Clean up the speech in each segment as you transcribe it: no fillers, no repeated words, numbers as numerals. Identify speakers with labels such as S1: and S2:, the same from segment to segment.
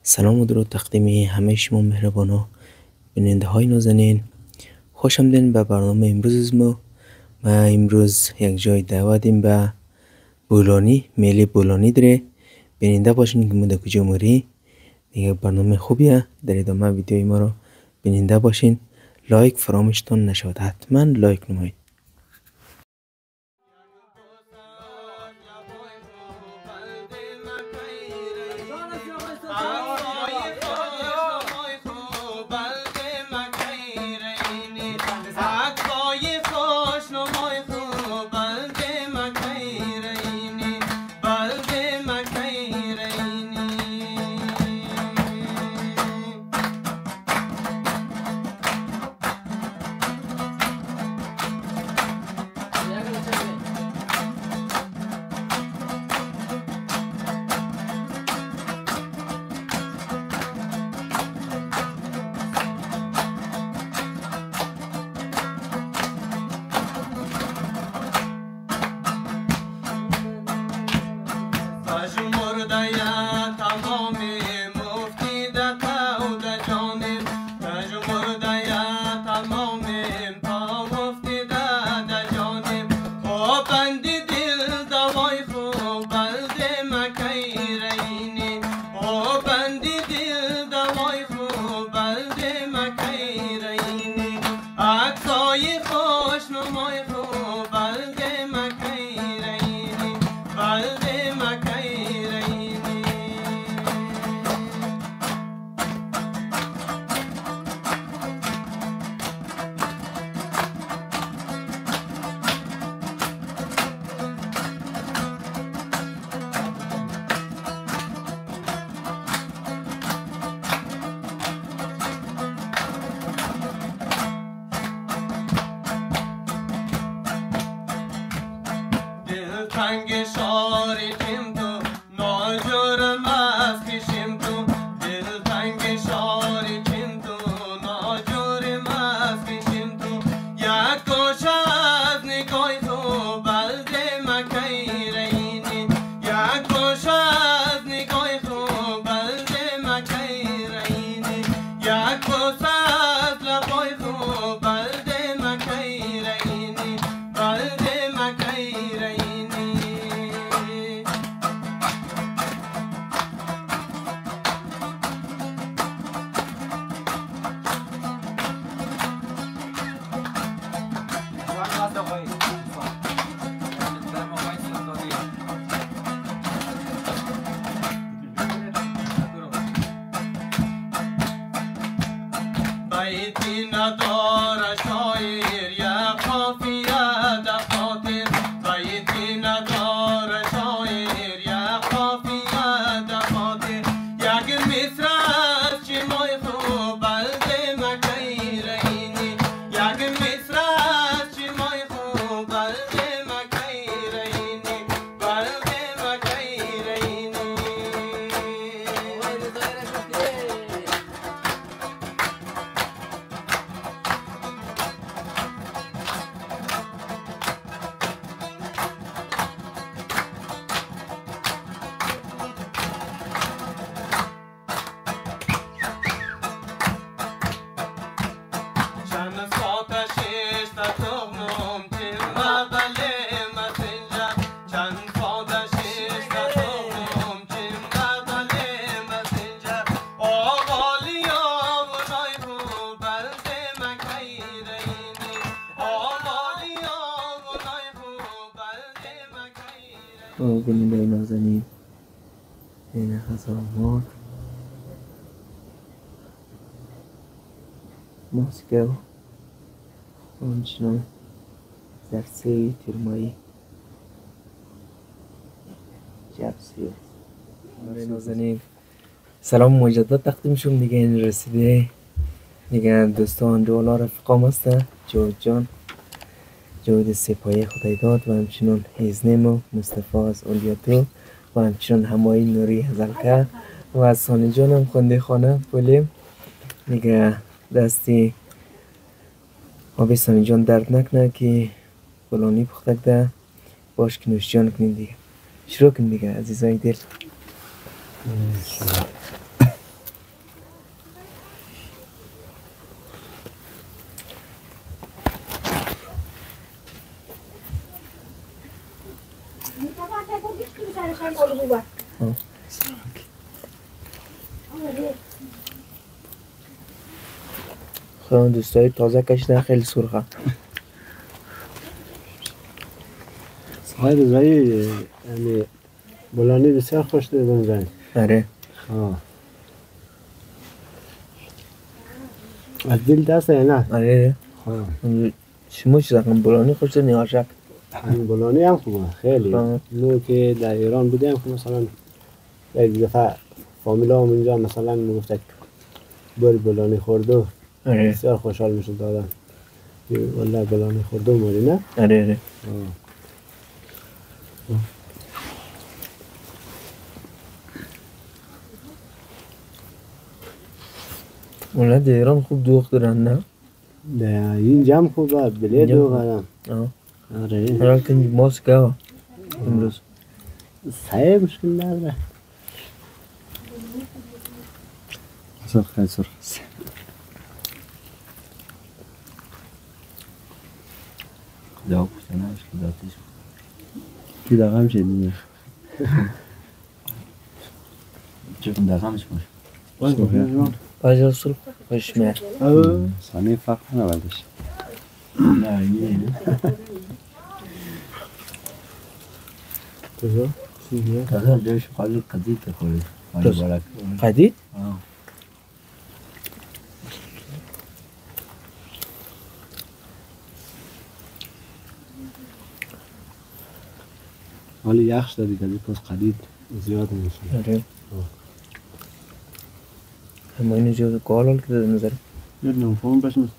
S1: سلام و درود تقدیم همه شما مهربانا بیننده های نازنین. خوش آمدین به برنامه امروز از ما امروز یک جای دعوتیم به بولانی، میله بولانی داره. بیننده باشین که ما در کجا موری. دیگه برنامه خوبیه، در ادامه ویدیوی ما رو بیننده باشین. لایک فراموشتان نشود، حتما لایک نمایید. بیننده نازنین، این خزامات مسکو همچنان زرسه ترمایی جبسی نازنین. سلام مجدد تقدیم شم. دیگه این رسیده دیگه دوستان دولا رفقام هسته. جاوید جان، جاوید سپاهی خدایداد و همچنان هیزنیم و مصطفی از اولیاتو و همچنان همایی نوری هزلکه و از سانی جان هم خونده خانه بولیم. دیگه دستی آبی سانی جان درد نکنه که بلانی پختک ده باش که نوش جان کنیم. دیگه شروع کنیم دیگه عزیزای دل. خیلی دوستای تازه کشیدن خیلی سرخه.
S2: های روزایی یعنی بولانی بسیار خوش دیدم زنی.
S1: آره.
S2: از دل دست یا نه؟
S1: آره. شما چی رقم بولانی خوش دید نیاشک؟
S2: بولانی هم خوبه خیلی. نو که در ایران بودیم که مثلا یک دفعه فامیلا هم اینجا مثلا میگفت باری بولانی خوردو بسیار خوشحال میشد دادن. والله بولانی خوردو موری نه؟
S1: آره. اونا در ایران خوب دوخت دارن نه؟
S2: در اینجا هم خوبه بله دوخ دارن. آره.
S1: حالا که ماست که امروز
S2: سعی مشکل نداره.
S3: سرخه سرخه خدا پوشتنه که داتیش کی دقم شدیه چون دقمش باشه
S1: باشه سرخ خوشمه
S3: سانه فرق نبردش نه اینه
S2: کجا؟
S3: کجا جایش خالی قدید تخوری
S1: قدید؟
S2: حالی یخش دادی که پس قدید زیاد میشه.
S1: آره. اما اینو زیاد کالال که داده نظر
S2: یه نمفون باش مثل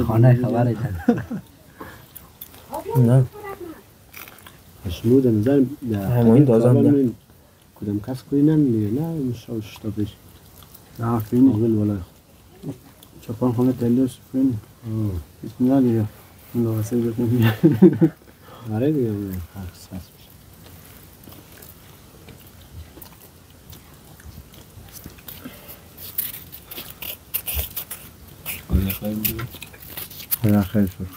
S3: خانه خبره
S1: نه
S2: شنو در نظر
S1: همه این دازم ده
S2: کدام کس کنین نه مشاو شتا پیش نه فینی اول ولا چپان خانه تلوش فینی بسم الله دیگه اون رو واسه بیت نمیاد آره دیگه حساس میشه
S3: خیلی خیلی
S2: خیلی خیلی شد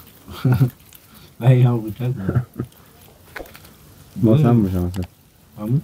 S3: بایی هم بودتر
S2: باز هم باشم اصلا
S3: همون